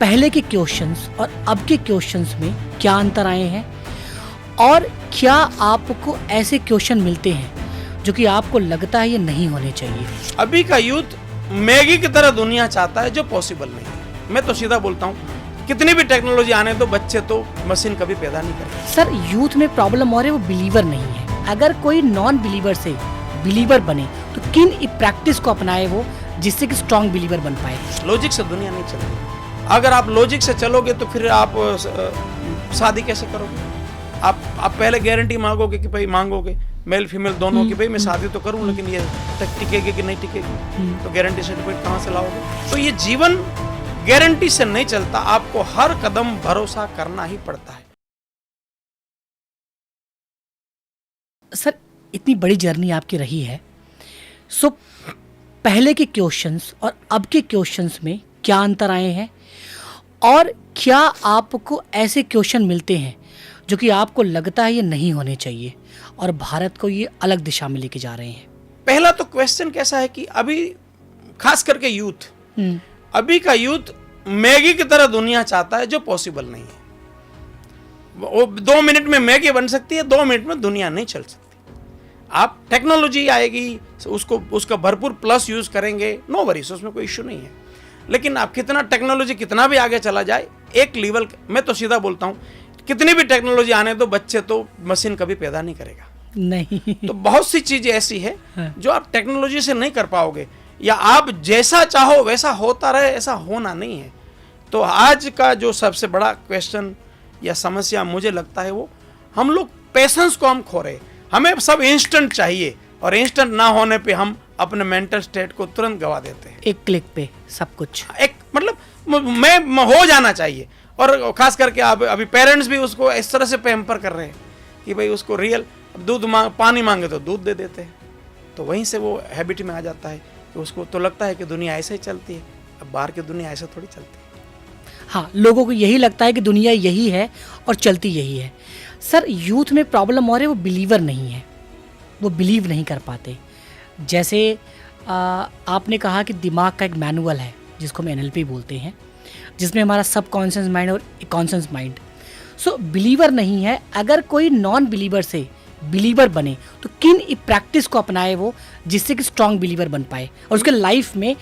पहले के क्वेश्चंस और अब के क्वेश्चंस में क्या अंतर आए हैं और क्या आपको ऐसे क्वेश्चन मिलते हैं जो कि आपको लगता है ये नहीं होने चाहिए। अभी का यूथ मैगी की तरह दुनिया चाहता है जो पॉसिबल नहीं है। मैं तो सीधा बोलता हूँ, कितनी भी टेक्नोलॉजी आने तो बच्चे तो मशीन कभी पैदा नहीं करेंगे। सर, यूथ में प्रॉब्लम और है वो बिलीवर नहीं है। अगर कोई नॉन बिलीवर से बिलीवर बने तो किन प्रैक्टिस को अपनाए वो जिससे कि स्ट्रॉन्ग बिलीवर बन पाए। लॉजिक से दुनिया नहीं चलेगी। अगर आप लॉजिक से चलोगे तो फिर आप शादी कैसे करोगे। आप पहले गारंटी मांगोगे कि भाई मांगोगे मेल फीमेल दोनों की भाई मैं शादी तो करूं लेकिन ये टिकेगी कि नहीं टिकेगी, तो गारंटी सर्टिफिकेट कहाँ से लाओगे। तो ये जीवन गारंटी से नहीं चलता, आपको हर कदम भरोसा करना ही पड़ता है। सर, इतनी बड़ी जर्नी आपकी रही है, सो पहले के क्वेश्चंस और अब के क्वेश्चंस में क्या अंतर आए हैं और क्या आपको ऐसे क्वेश्चन मिलते हैं जो कि आपको लगता है ये नहीं होने चाहिए और भारत को ये अलग दिशा में लेके जा रहे हैं। पहला तो क्वेश्चन कैसा है कि अभी खास करके यूथ, अभी का यूथ मैगी की तरह दुनिया चाहता है जो पॉसिबल नहीं है। वो 2 मिनट में मैगी बन सकती है, 2 मिनट में दुनिया नहीं चल सकती। आप टेक्नोलॉजी आएगी उसका भरपूर प्लस यूज करेंगे, नो वरीज, उसमें कोई इश्यू नहीं है। लेकिन आप कितना टेक्नोलॉजी कितना भी आगे चला जाए एक लेवल, मैं तो सीधा बोलता हूँ कितनी भी टेक्नोलॉजी आने तो बच्चे तो मशीन कभी पैदा नहीं करेगा। नहीं तो बहुत सी चीजें ऐसी है जो आप टेक्नोलॉजी से नहीं कर पाओगे, या आप जैसा चाहो वैसा होता रहे, ऐसा होना नहीं है। तो आज का जो सबसे बड़ा क्वेश्चन या समस्या मुझे लगता है वो हम लोग पेशेंस को हम खो रहे। हमें सब इंस्टेंट चाहिए और इंस्टेंट ना होने पे हम अपने मेंटल स्टेट को तुरंत गवा देते हैं। एक क्लिक पे सब कुछ, एक मतलब मैं हो जाना चाहिए। और खास करके अभी पेरेंट्स भी उसको इस तरह से पैम्पर कर रहे हैं कि भाई उसको रियल पानी मांगे तो दूध दे देते हैं। तो वहीं से वो हैबिट में आ जाता है कि उसको तो लगता है कि दुनिया ऐसे ही चलती है। अब बाहर की दुनिया ऐसे थोड़ी चलती है। हाँ, लोगों को यही लगता है कि दुनिया यही है और चलती यही है। सर, यूथ में प्रॉब्लम और है वो बिलीवर नहीं है, वो बिलीव नहीं कर पाते। जैसे आपने कहा कि दिमाग का एक मैनुअल है जिसको हम NLP बोलते हैं, जिसमें हमारा सबकॉन्शियस माइंड और कॉन्शियस माइंड, सो बिलीवर नहीं है। अगर कोई नॉन बिलीवर से बिलीवर बने तो किन प्रैक्टिस को अपनाए वो जिससे कि स्ट्रॉन्ग बिलीवर बन पाए और उसके लाइफ में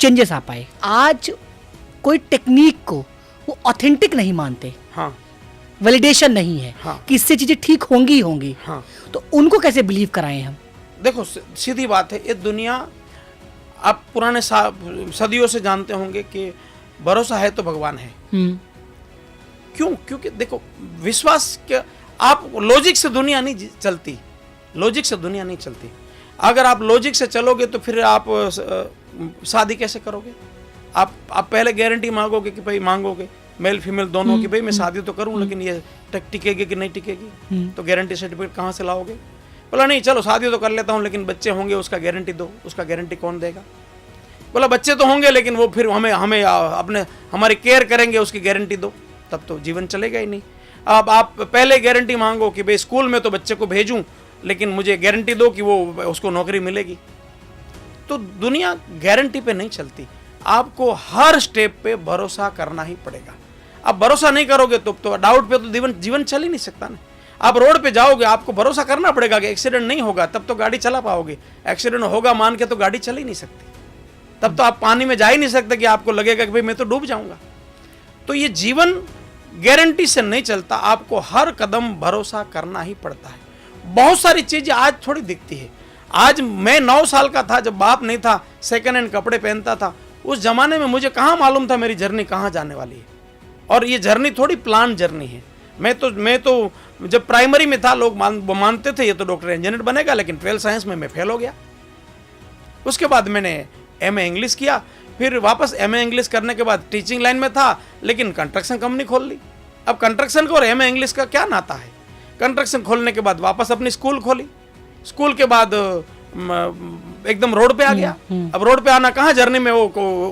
चेंजेस आ पाए। आज कोई टेक्निक को वो ऑथेंटिक नहीं मानते, हाँ, वैलिडेशन नहीं है, हाँ, कि इससे चीजें ठीक होंगी, हाँ। तो उनको कैसे बिलीव कराएं हम। देखो सीधी बात है, ये दुनिया आप पुराने सदियों से जानते होंगे कि भरोसा है तो भगवान है। क्यों? क्योंकि देखो विश्वास के आप लॉजिक से दुनिया नहीं चलती, लॉजिक से दुनिया नहीं चलती। अगर आप लॉजिक से चलोगे तो फिर आप शादी कैसे करोगे। आप पहले गारंटी मांगोगे कि भाई मांगोगे मेल फीमेल दोनों की भाई मैं शादी तो करूं लेकिन ये टिकेगी कि नहीं टिकेगी, तो गारंटी सर्टिफिकेट कहाँ से लाओगे। बोला नहीं चलो शादी तो कर लेता हूँ लेकिन बच्चे होंगे उसका गारंटी दो। उसका गारंटी कौन देगा। बोला बच्चे तो होंगे लेकिन वो फिर हमें अपने हमारी केयर करेंगे, उसकी गारंटी दो। तब तो जीवन चलेगा ही नहीं। अब आप पहले गारंटी मांगो कि भाई स्कूल में तो बच्चे को भेजूं लेकिन मुझे गारंटी दो कि वो उसको नौकरी मिलेगी। तो दुनिया गारंटी पे नहीं चलती, आपको हर स्टेप पे भरोसा करना ही पड़ेगा। आप भरोसा नहीं करोगे तो डाउट पे तो जीवन चल ही नहीं सकता ना। आप रोड पे जाओगे आपको भरोसा करना पड़ेगा कि एक्सीडेंट नहीं होगा, तब तो गाड़ी चला पाओगे। एक्सीडेंट होगा मान के तो गाड़ी चल ही नहीं सकती। तब तो आप पानी में जा ही नहीं सकते कि आपको लगेगा कि भाई मैं तो डूब जाऊंगा। तो ये जीवन गारंटी से नहीं चलता, आपको हर कदम भरोसा करना ही पड़ता है। बहुत सारी चीजें आज थोड़ी दिखती है। आज मैं 9 साल का था जब बाप नहीं था, सेकंड हैंड कपड़े पहनता था। उस जमाने में मुझे कहाँ मालूम था मेरी जर्नी कहाँ जाने वाली है। और ये जर्नी थोड़ी प्लान जर्नी है। मैं तो जब प्राइमरी में था लोग मानते थे ये तो डॉक्टर इंजीनियर बनेगा, लेकिन 12th साइंस में मैं फेल हो गया। उसके बाद मैंने MA इंग्लिश किया, फिर वापस MA इंग्लिश करने के बाद टीचिंग लाइन में था, लेकिन कंस्ट्रक्शन कंपनी खोल ली। अब कंस्ट्रक्शन को और MA इंग्लिश का क्या नाता है। कंस्ट्रक्शन खोलने के बाद वापस अपनी स्कूल खोली। स्कूल के बाद एकदम रोड पे आ गया। अब रोड पे आना कहाँ जर्नी में वो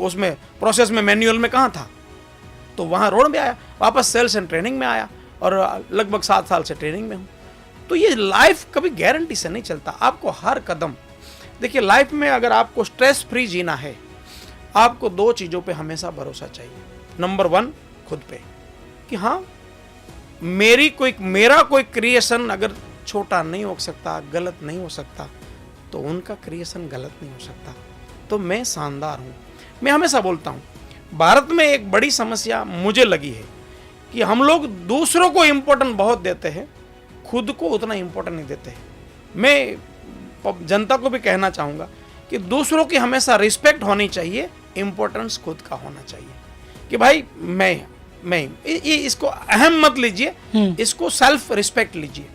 उसमें प्रोसेस में मैन्युअल में कहाँ था, तो वहाँ रोड में आया। वापस सेल्स एंड ट्रेनिंग में आया और लगभग 7 साल से ट्रेनिंग में हूँ। तो ये लाइफ कभी गारंटी से नहीं चलता, आपको हर कदम देखिए लाइफ में अगर आपको स्ट्रेस फ्री जीना है, आपको 2 चीज़ों पे हमेशा भरोसा चाहिए। नंबर 1 खुद पे, कि हाँ मेरा कोई क्रिएशन अगर छोटा नहीं हो सकता, गलत नहीं हो सकता, तो उनका क्रिएशन गलत नहीं हो सकता, तो मैं शानदार हूँ। मैं हमेशा बोलता हूँ, भारत में एक बड़ी समस्या मुझे लगी है कि हम लोग दूसरों को इम्पोर्टेंट बहुत देते हैं, खुद को उतना इम्पोर्टेंट नहीं देते हैं। मैं जनता को भी कहना चाहूँगा कि दूसरों की हमेशा रिस्पेक्ट होनी चाहिए, इम्पोर्टेंस खुद का होना चाहिए कि भाई मैं ये इसको अहम मत लीजिए, इसको सेल्फ रिस्पेक्ट लीजिए।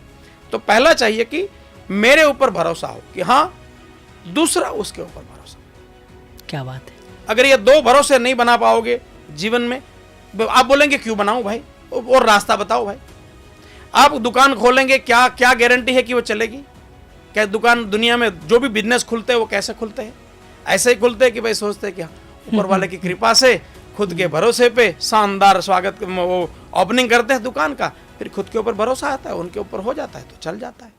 तो पहला चाहिए कि मेरे ऊपर भरोसा हो कि हाँ, दूसरा उसके ऊपर भरोसा। क्या बात है। अगर ये 2 भरोसे नहीं बना पाओगे जीवन में, आप बोलेंगे क्यों बनाऊं भाई, और रास्ता बताओ भाई। आप दुकान खोलेंगे, क्या क्या गारंटी है कि वो चलेगी? क्या दुकान, दुनिया में जो भी बिजनेस खुलते हैं वो कैसे खुलते हैं? ऐसे ही खुलते हैं कि भाई सोचते हैं कि ऊपर वाले की कृपा से, खुद के भरोसे पे शानदार स्वागत वो ओपनिंग करते हैं दुकान का, फिर खुद के ऊपर भरोसा आता है, उनके ऊपर हो जाता है तो चल जाता है।